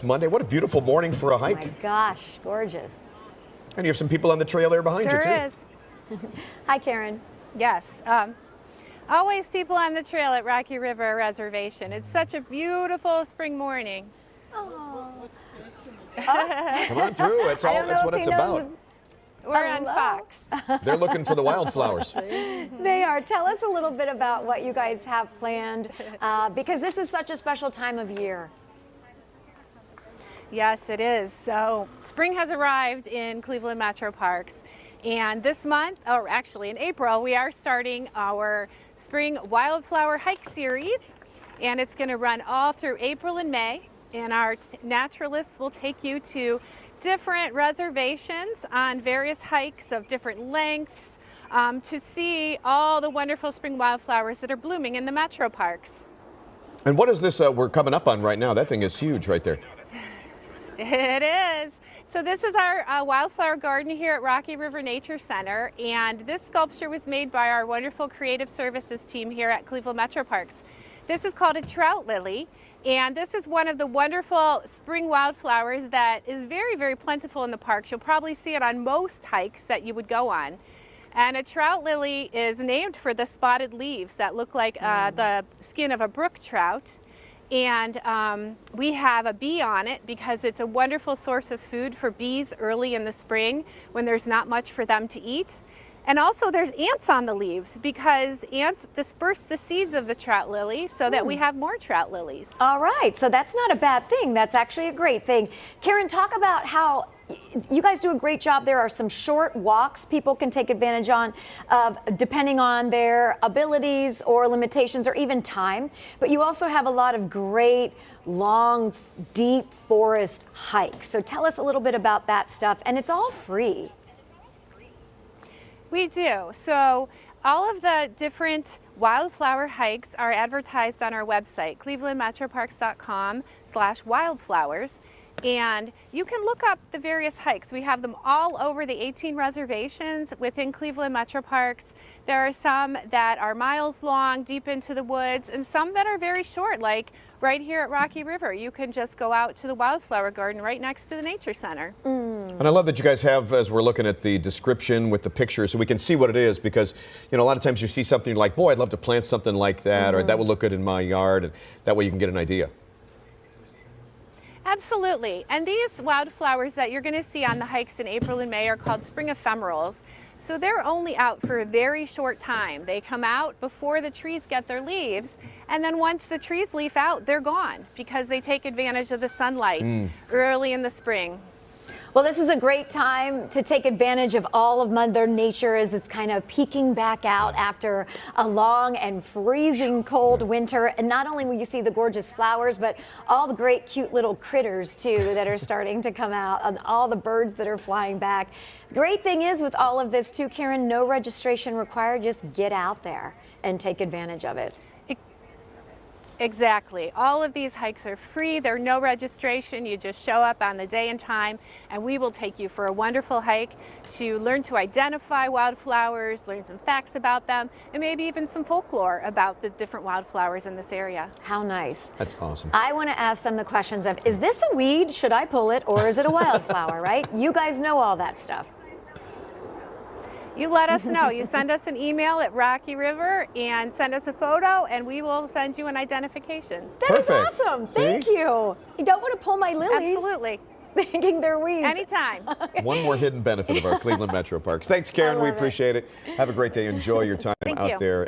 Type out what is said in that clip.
Monday. What a beautiful morning for a hike. Oh my gosh, gorgeous. And you have some people on the trail there behind you, too. Sure is. Hi, Karen. Yes. Always people on the trail at Rocky River Reservation. It's such a beautiful spring morning. Oh. Come on through. That's what it's about. We're on Fox. They're looking for the wildflowers. They are. Tell us a little bit about what you guys have planned, because this is such a special time of year. Yes, it is. So spring has arrived in Cleveland Metroparks. And this month, or actually in April, we are starting our spring wildflower hike series. And it's going to run all through April and May. And our naturalists will take you to different reservations on various hikes of different lengths to see all the wonderful spring wildflowers that are blooming in the Metroparks. And what is this we're coming up on right now? That thing is huge right there. It is. So this is our wildflower garden here at Rocky River Nature Center, and this sculpture was made by our wonderful creative services team here at Cleveland Metroparks. This is called a trout lily, and this is one of the wonderful spring wildflowers that is very, very plentiful in the parks. You'll probably see it on most hikes that you would go on. And a trout lily is named for the spotted leaves that look like the skin of a brook trout. And we have a bee on it because it's a wonderful source of food for bees early in the spring when there's not much for them to eat. And also there's ants on the leaves because ants disperse the seeds of the trout lily so that we have more trout lilies. All right, so that's not a bad thing. That's actually a great thing. Karen, talk about how you guys do a great job. There are some short walks people can take advantage of depending on their abilities or limitations or even time. But you also have a lot of great, long, deep forest hikes. So tell us a little bit about that stuff. And it's all free. We do. So all of the different wildflower hikes are advertised on our website, clevelandmetroparks.com/wildflowers. And you can look up the various hikes. We have them all over the 18 reservations within Cleveland Metroparks. There are some that are miles long, deep into the woods, and some that are very short, like right here at Rocky River. You can just go out to the wildflower garden right next to the Nature Center. And I love that you guys have, as we're looking at the description with the pictures, so we can see what it is, because, you know, a lot of times you see something like, boy, I'd love to plant something like that, or that would look good in my yard, and that way you can get an idea. Absolutely. And these wildflowers that you're going to see on the hikes in April and May are called spring ephemerals. So they're only out for a very short time. They come out before the trees get their leaves, and then once the trees leaf out, they're gone because they take advantage of the sunlight early in the spring. Well, this is a great time to take advantage of all of Mother Nature as it's kind of peeking back out after a long and freezing cold winter. And not only will you see the gorgeous flowers, but all the great cute little critters too that are starting to come out, and all the birds that are flying back. Great thing is with all of this too, Karen, no registration required. Just get out there and take advantage of it. Exactly. All of these hikes are free. They're no registration. You just show up on the day and time, and we will take you for a wonderful hike to learn to identify wildflowers, learn some facts about them, and maybe even some folklore about the different wildflowers in this area. How nice. That's awesome. I want to ask them the questions of, is this a weed? Should I pull it? Or is it a wildflower, right? You guys know all that stuff. You let us know. You send us an email at Rocky River and send us a photo, and we will send you an identification. That is awesome. See? Thank you. You don't want to pull my lilies. Absolutely. Thinking they're weeds. Anytime. One more hidden benefit of our Cleveland Metroparks. Thanks, Karen. We appreciate it. Have a great day. Enjoy your time out there.